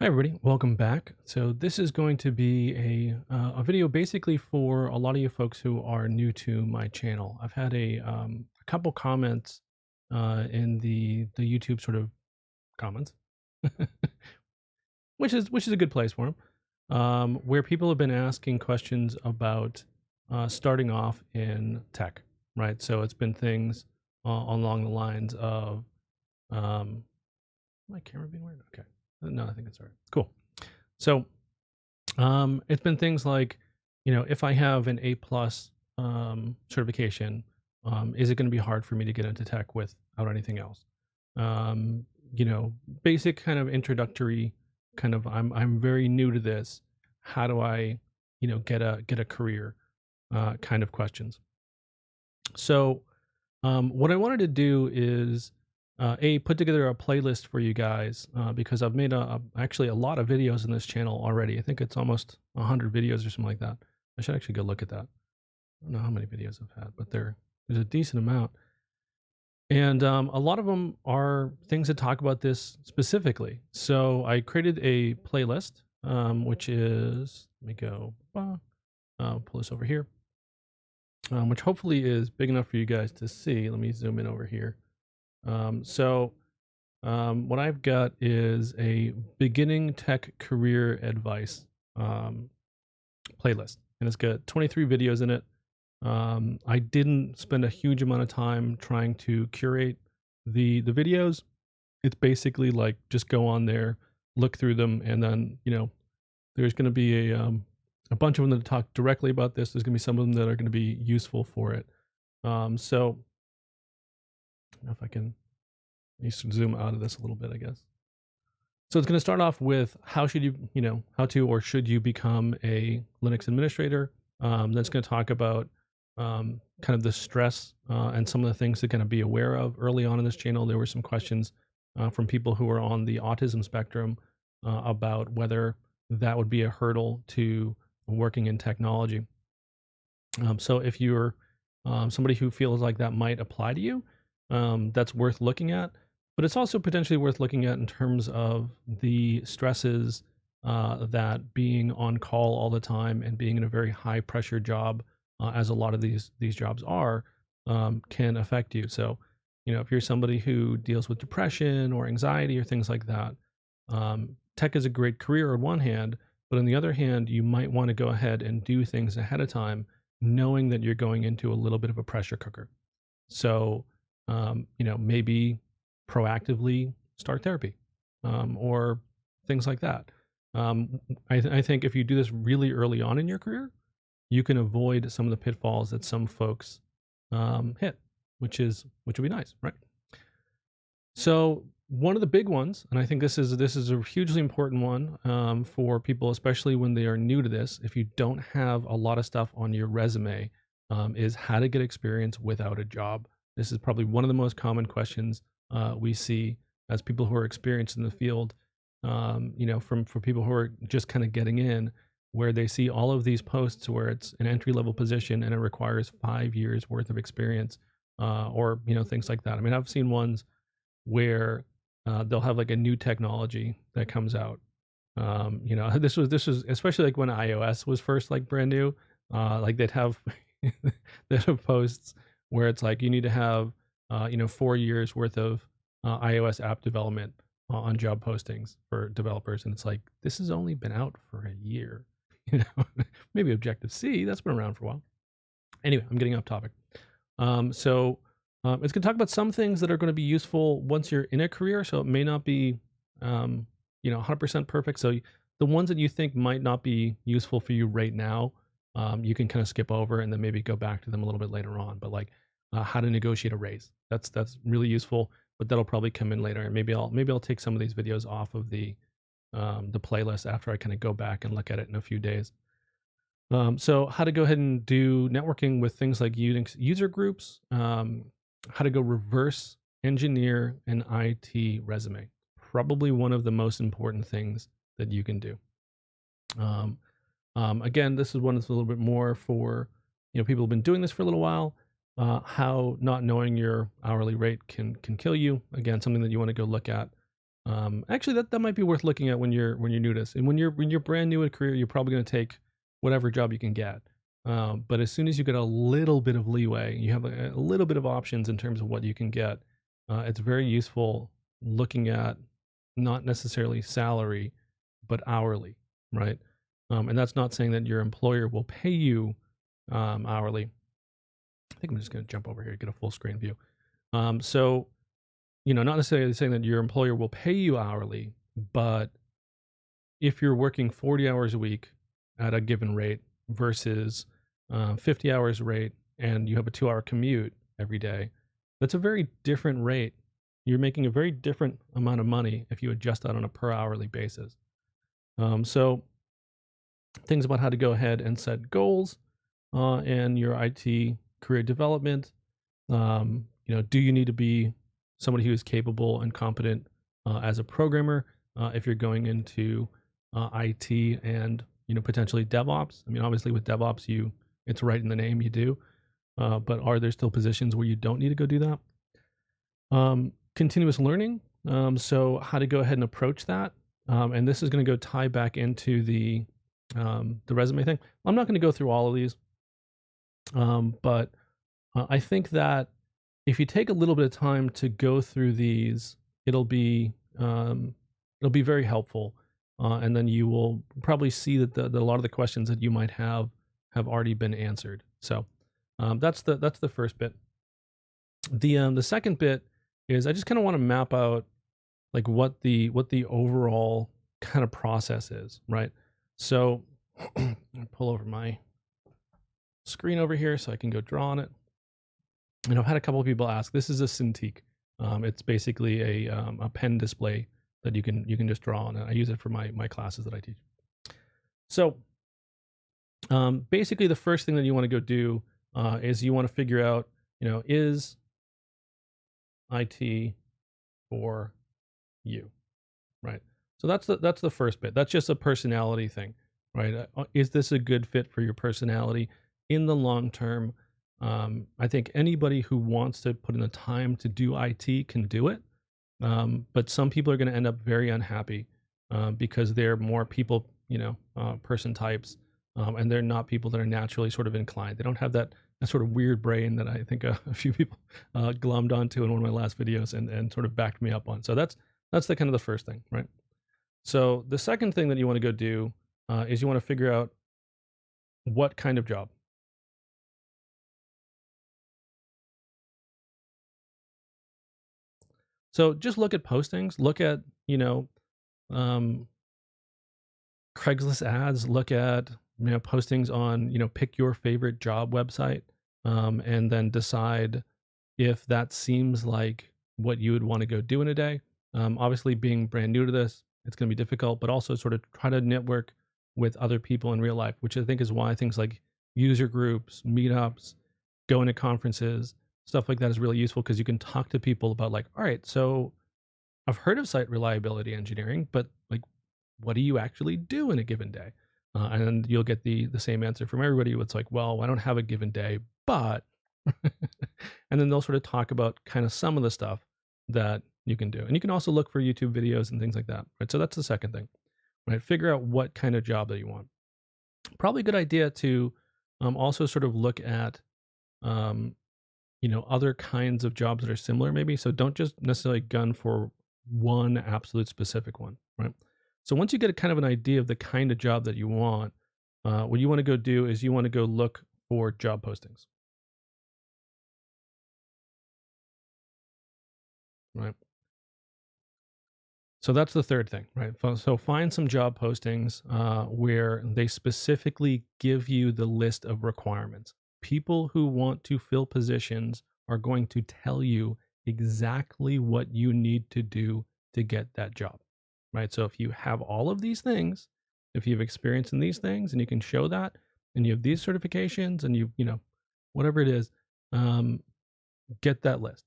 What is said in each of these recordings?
Hi everybody, welcome back. So this is going to be a video basically for a lot of you folks who are new to my channel. I've had a couple comments in the YouTube sort of comments, which is a good place for them, where people have been asking questions about starting off in tech, right? So it's been things along the lines of my camera being weird. Okay, no, I think it's all right. Cool. So it's been things like, if I have an A plus certification, is it going to be hard for me to get into tech without anything else? Um, Basic kind of introductory kind of I'm very new to this. How do I, get a career kind of questions. So what I wanted to do is put together a playlist for you guys because I've made actually a lot of videos in this channel already. I think it's almost 100 videos or something like that. I should actually go look at that. I don't know how many videos I've had, but there's a decent amount. And a lot of them are things that talk about this specifically. So I created a playlist, which is, let me go, pull this over here, which hopefully is big enough for you guys to see. Let me zoom in over here. What I've got is a beginning tech career advice playlist, and it's got 23 videos in it. I didn't spend a huge amount of time trying to curate the videos. It's basically like just go on there, look through them, and then there's going to be a bunch of them that talk directly about this. There's going to be some of them that are going to be useful for it. So I don't know if I can zoom out of this a little bit, I guess. So it's going to start off with how should how to or should you become a Linux administrator. That's going to talk about kind of the stress and some of the things to kind of be aware of. Early on in this channel, there were some questions from people who are on the autism spectrum about whether that would be a hurdle to working in technology. So if you're somebody who feels like that might apply to you, that's worth looking at. But it's also potentially worth looking at in terms of the stresses that being on call all the time and being in a very high pressure job, as a lot of these jobs are, can affect you. So, if you're somebody who deals with depression or anxiety or things like that, tech is a great career on one hand, but on the other hand, you might want to go ahead and do things ahead of time, knowing that you're going into a little bit of a pressure cooker. So, maybe proactively start therapy, or things like that. I think if you do this really early on in your career, you can avoid some of the pitfalls that some folks hit, which would be nice, right? So one of the big ones, and I think this is a hugely important one for people, especially when they are new to this. If you don't have a lot of stuff on your resume, is how to get experience without a job. This is probably one of the most common questions we see as people who are experienced in the field. For people who are just kind of getting in, where they see all of these posts where it's an entry level position and it requires 5 years worth of experience, or things like that. I mean, I've seen ones where they'll have like a new technology that comes out. This was especially like when iOS was first like brand new. Like they'd have they'd have posts where it's like you need to have 4 years worth of iOS app development on job postings for developers, and it's like this has only been out for a year. Maybe Objective C, that's been around for a while. Anyway, I'm getting off topic. It's going to talk about some things that are going to be useful once you're in a career. So it may not be, 100% perfect. So the ones that you think might not be useful for you right now, you can kind of skip over and then maybe go back to them a little bit later on. But like how to negotiate a raise, that's really useful. But that'll probably come in later. And maybe I'll take some of these videos off of the playlist after I kind of go back and look at it in a few days. So how to go ahead and do networking with things like Unix user groups, how to go reverse engineer an IT resume. Probably one of the most important things that you can do. Again, this is one that's a little bit more for people who've been doing this for a little while. How not knowing your hourly rate can kill you. Again, something that you want to go look at. Actually, that might be worth looking at when you're new to this. And when you're brand new in a career, you're probably going to take whatever job you can get. But as soon as you get a little bit of leeway, you have a little bit of options in terms of what you can get. It's very useful looking at not necessarily salary, but hourly, right? And that's not saying that your employer will pay you hourly. I think I'm just going to jump over here to get a full screen view. So not necessarily saying that your employer will pay you hourly, but if you're working 40 hours a week at a given rate versus 50 hours rate and you have a 2-hour commute every day, that's a very different rate. You're making a very different amount of money if you adjust that on a per hourly basis. So things about how to go ahead and set goals and your IT career development. Do you need to be somebody who is capable and competent as a programmer if you're going into IT and potentially DevOps? I mean, obviously with DevOps, it's right in the name, you do. But are there still positions where you don't need to go do that? Continuous learning. So how to go ahead and approach that. And this is going to go tie back into the resume thing. I'm not going to go through all of these, but I think that if you take a little bit of time to go through these, it'll be very helpful, and then you will probably see that a lot of the questions that you might have already been answered. So that's the first bit. The second bit is I just kind of want to map out like what the overall kind of process is, right? So I'm gonna pull over my screen over here so I can go draw on it. And I've had a couple of people ask. This is a Cintiq. It's basically a pen display that you can just draw on. And I use it for my classes that I teach. So basically, the first thing that you want to go do is you want to figure out, is IT for you, right? So that's the first bit. That's just a personality thing, right? Is this a good fit for your personality in the long term? I think anybody who wants to put in the time to do IT can do it. But some people are going to end up very unhappy because they're more people, person types, and they're not people that are naturally sort of inclined. They don't have that sort of weird brain that I think a few people glommed onto in one of my last videos and sort of backed me up on. So that's the kind of the first thing, right? So the second thing that you want to go do is you want to figure out what kind of job. So just look at postings, look at, um, Craigslist ads, look at, postings on, pick your favorite job website, and then decide if that seems like what you would want to go do in a day. Obviously being brand new to this, it's going to be difficult, but also sort of try to network with other people in real life, which I think is why things like user groups, meetups, going to conferences, stuff like that is really useful because you can talk to people about like, all right, so I've heard of site reliability engineering, but like, what do you actually do in a given day? And you'll get the same answer from everybody. It's like, well, I don't have a given day, but, and then they'll sort of talk about kind of some of the stuff that you can do. And you can also look for YouTube videos and things like that, right? So that's the second thing, right? Figure out what kind of job that you want. Probably a good idea to also sort of look at other kinds of jobs that are similar maybe. So don't just necessarily gun for one absolute specific one, right? So once you get a kind of an idea of the kind of job that you want, what you want to go do is you want to go look for job postings, right? So that's the third thing, right? So find some job postings where they specifically give you the list of requirements. People who want to fill positions are going to tell you exactly what you need to do to get that job, right? So if you have all of these things, if you have experience in these things and you can show that, and you have these certifications and whatever it is, get that list.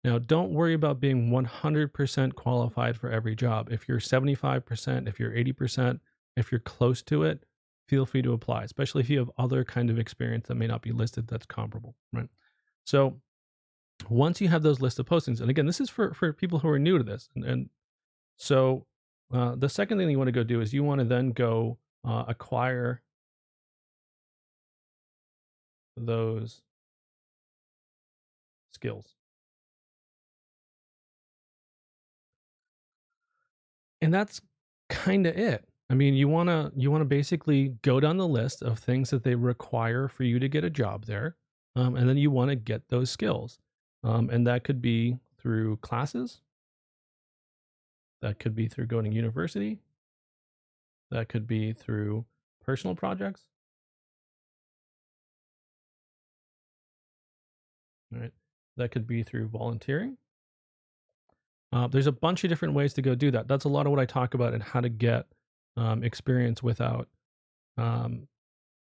Now, don't worry about being 100% qualified for every job. If you're 75%, if you're 80%, if you're close to it, feel free to apply, especially if you have other kind of experience that may not be listed that's comparable, right? So once you have those list of postings, and again, this is for people who are new to this, and So the second thing you want to go do is you want to then go acquire those skills. And that's kind of it. I mean, you want to basically go down the list of things that they require for you to get a job there, and then you want to get those skills, and that could be through classes, that could be through going to university, that could be through personal projects, right? That could be through volunteering. There's a bunch of different ways to go do that. That's a lot of what I talk about and how to get experience without, um,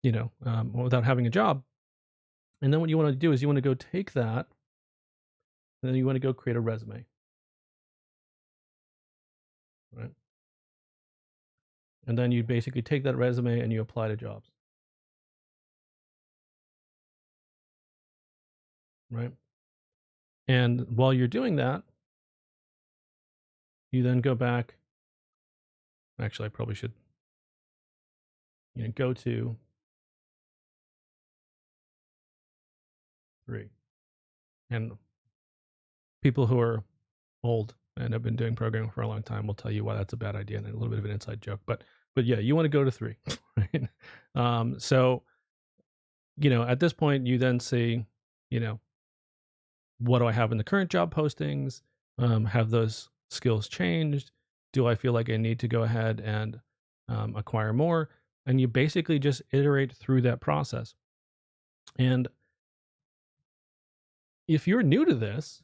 without having a job. And then what you want to do is you want to go take that, and then you want to go create a resume, right? And then you basically take that resume and you apply to jobs, right? And while you're doing that, you then go back. Actually, I probably should, go to 3. And people who are old and have been doing programming for a long time will tell you why that's a bad idea, and a little bit of an inside joke. But yeah, you want to go to 3, right? So at this point, you then see, you know, what do I have in the current job postings? Have those skills changed? Do I feel like I need to go ahead and acquire more? And you basically just iterate through that process. And if you're new to this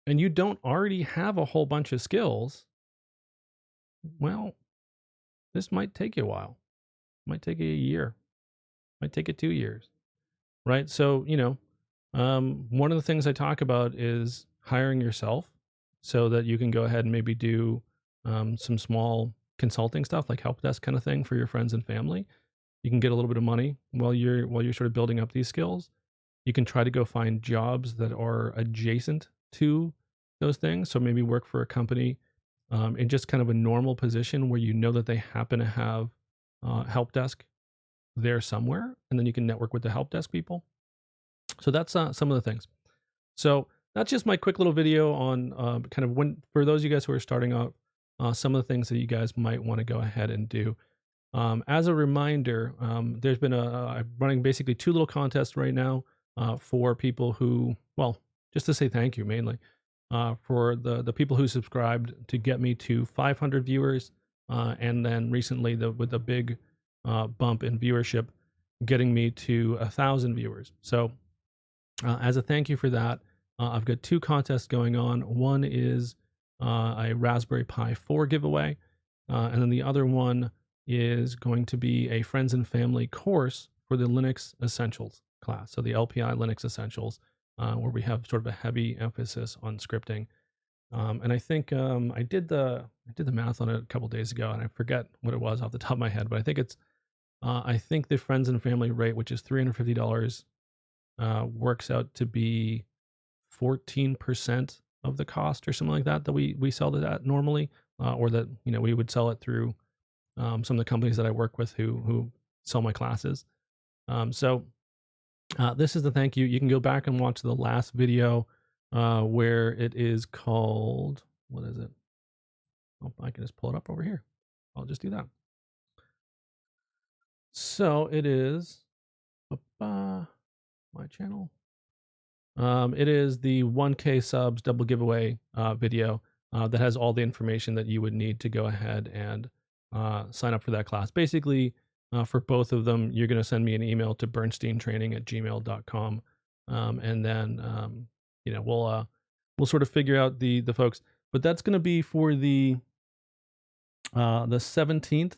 and you don't already have a whole bunch of skills, well, this might take you a while. It might take you a year. It might take you 2 years, right? So, one of the things I talk about is hiring yourself so that you can go ahead and maybe do some small consulting stuff like help desk kind of thing for your friends and family. You can get a little bit of money while you're sort of building up these skills. You can try to go find jobs that are adjacent to those things. So maybe work for a company in just kind of a normal position where you know that they happen to have help desk there somewhere, and then you can network with the help desk people. So that's some of the things. So that's just my quick little video on kind of for those of you guys who are starting out, some of the things that you guys might want to go ahead and do. As a reminder, there's been I'm running basically 2 little contests right now for people who, well, just to say thank you mainly, for the people who subscribed to get me to 500 viewers, and then recently with the big bump in viewership, getting me to 1,000 viewers. So as a thank you for that, I've got 2 contests going on. One is a Raspberry Pi 4 giveaway, and then the other one is going to be a friends and family course for the Linux Essentials class. So the LPI Linux Essentials, where we have sort of a heavy emphasis on scripting. And I think I did the math on it a couple days ago, and I forget what it was off the top of my head, but I think it's I think the friends and family rate, which is $350, works out to be 14% of the cost or something like that we sell it at normally, or that we would sell it through some of the companies that I work with who sell my classes. So this is the thank you. You can go back and watch the last video where it is called, what is it? Oh, I can just pull it up over here. I'll just do that. So it is my channel. It is the 1K subs double giveaway video that has all the information that you would need to go ahead and sign up for that class. Basically, for both of them, you're going to send me an email to bernsteintraining@gmail.com, and then we'll sort of figure out the folks. But that's going to be for the 17th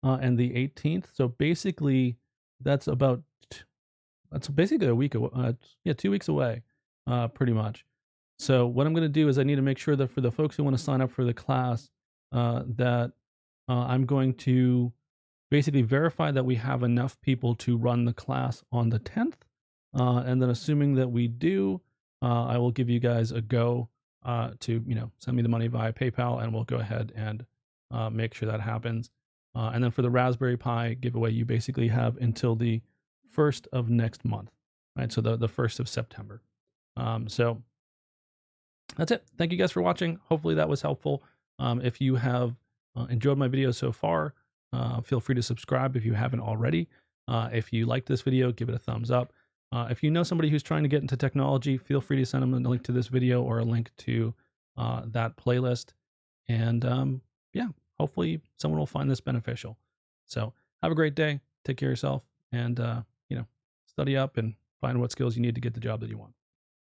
and the 18th. So basically, that's basically a week away. 2 weeks away, pretty much. So what I'm going to do is I need to make sure that for the folks who want to sign up for the class, that I'm going to basically verify that we have enough people to run the class on the 10th. And then assuming that we do, I will give you guys a go to send me the money via PayPal, and we'll go ahead and make sure that happens. And then for the Raspberry Pi giveaway, you basically have until the 1st of next month, right? So the 1st of September. So that's it. Thank you guys for watching. Hopefully that was helpful. If you have enjoyed my video so far, feel free to subscribe if you haven't already. If you like this video, give it a thumbs up. If you know somebody who's trying to get into technology, feel free to send them a link to this video or a link to that playlist. And yeah, hopefully someone will find this beneficial. So have a great day. Take care of yourself, and study up and find what skills you need to get the job that you want.